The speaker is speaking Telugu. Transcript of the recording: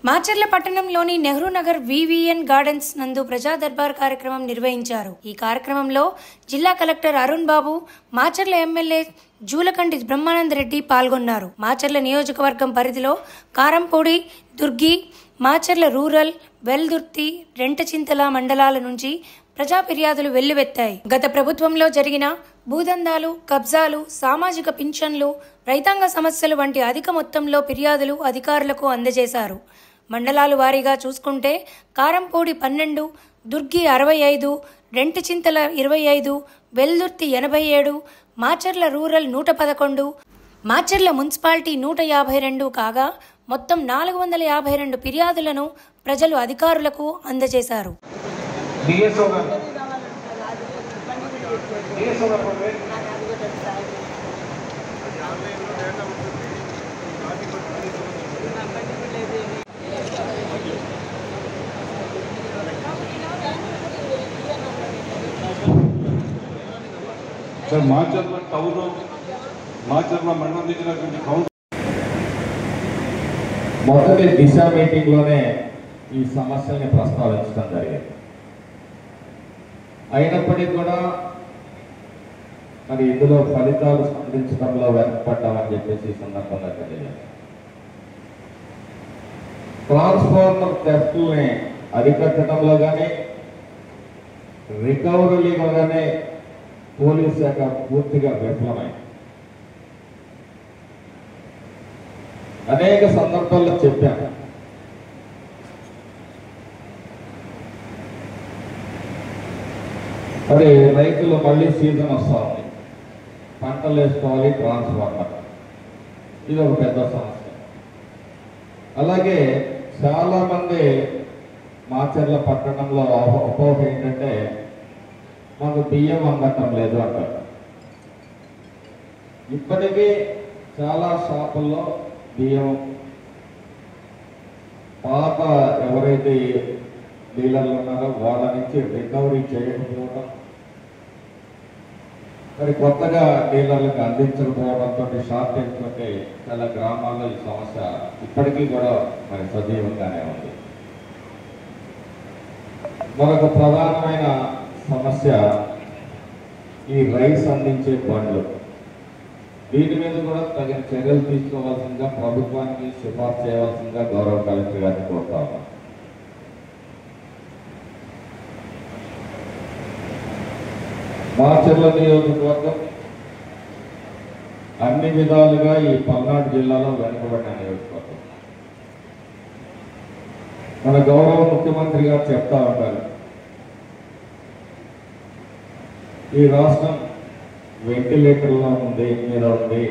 మాచర్ల పట్టణంలోని నెహ్రూ నగర్ వివిఎన్ గార్డెన్స్ నందు ప్రజా దర్బార్ కార్యక్రమం నిర్వహించారు. ఈ కార్యక్రమంలో జిల్లా కలెక్టర్ అరుణ్ బాబు, మాచర్ల ఎమ్మెల్యే జూలకంటి బ్రహ్మానంద రెడ్డి పాల్గొన్నారు. మాచర్ల నియోజకవర్గం పరిధిలో కారంపూడి, దుర్గి, మాచర్ల రూరల్, వెల్దుర్తి, రెంటచింతల మండలాల నుంచి ప్రజా ఫిర్యాదులు వెల్లువెత్తాయి. గత ప్రభుత్వంలో జరిగిన భూదందాలు, కబ్జాలు, సామాజిక పింఛన్లు, రైతాంగ సమస్యలు వంటి అధిక మొత్తంలో ఫిర్యాదులు అధికారులకు అందజేశారు. మండలాలు వారీగా చూసుకుంటే కారంపూడి 12, దుర్గి 65, రెంటచింతల 25, వెల్దుర్తి 87, మాచర్ల రూరల్ 111, మాచర్ల మున్సిపాలిటీ 152 కాగా మొత్తం 452 ఫిర్యాదులను ప్రజలు అధికారులకు అందజేశారు. సార్ మాచర్ల టౌన్, మాచర్ల మండలం దిగినటువంటి కౌంట్ మొదటి దిశ మీటింగ్లోనే ఈ సమస్యల్ని ప్రస్తావించడం జరిగింది. అయినప్పటికీ కూడా మరి ఇందులో ఫలితాలు స్పందించడంలో వెనకపడ్డామని చెప్పేసి ఈ సందర్భంగా తెలియజేయాలి. ట్రాన్స్ఫార్మర్ థెఫ్ట్ని అరికట్టడంలో కానీ, రికవరీలో కానీ పోలీస్ శాఖ పూర్తిగా విఫలమైంది. అనేక సందర్భాల్లో చెప్పాను, మరి రైతులు మళ్ళీ సీజన్ వస్తూ ఉంది, పంటలు వేసుకోవాలి, ట్రాన్స్ఫార్మర్ ఇది ఒక పెద్ద సమస్య. అలాగే చాలామంది మాచర్ల పట్టణంలో అపోహ ఏంటంటే మాకు బియ్యం అందటం లేదు అంటారు. ఇప్పటికీ చాలా షాపుల్లో బియ్యం పాత ఎవరైతే డీలర్లు ఉన్నారో వాళ్ళ నుంచి రికవరీ చేయకపోవడం, మరి కొత్తగా డీలర్లకు అందించకపోవడంతో షార్టేజ్ తోటి చాలా గ్రామాల్లో ఈ సమస్య ఇప్పటికీ కూడా మరి సజీవంగానే ఉంది. మరొక ప్రధానమైన సమస్య ఈ రైస్ అందించే బండ్లు. దీని మీద కూడా తగిన చర్యలు తీసుకోవాల్సిందిగా ప్రభుత్వానికి సిఫార్సు చేయవలసిందిగా గౌరవ కలెక్టర్ గారిని కోరుతా ఉన్నాం. మాచర్ల నియోజకవర్గం అన్ని విధాలుగా ఈ పల్నాడు జిల్లాలో వెనుకబడిన నియోజకవర్గం. మన గౌరవ ముఖ్యమంత్రి గారు చెప్తా ఉంటారు, ఈ రాష్ట్రం వెంటిలేటర్లో ఉంది, మీద ఉంది.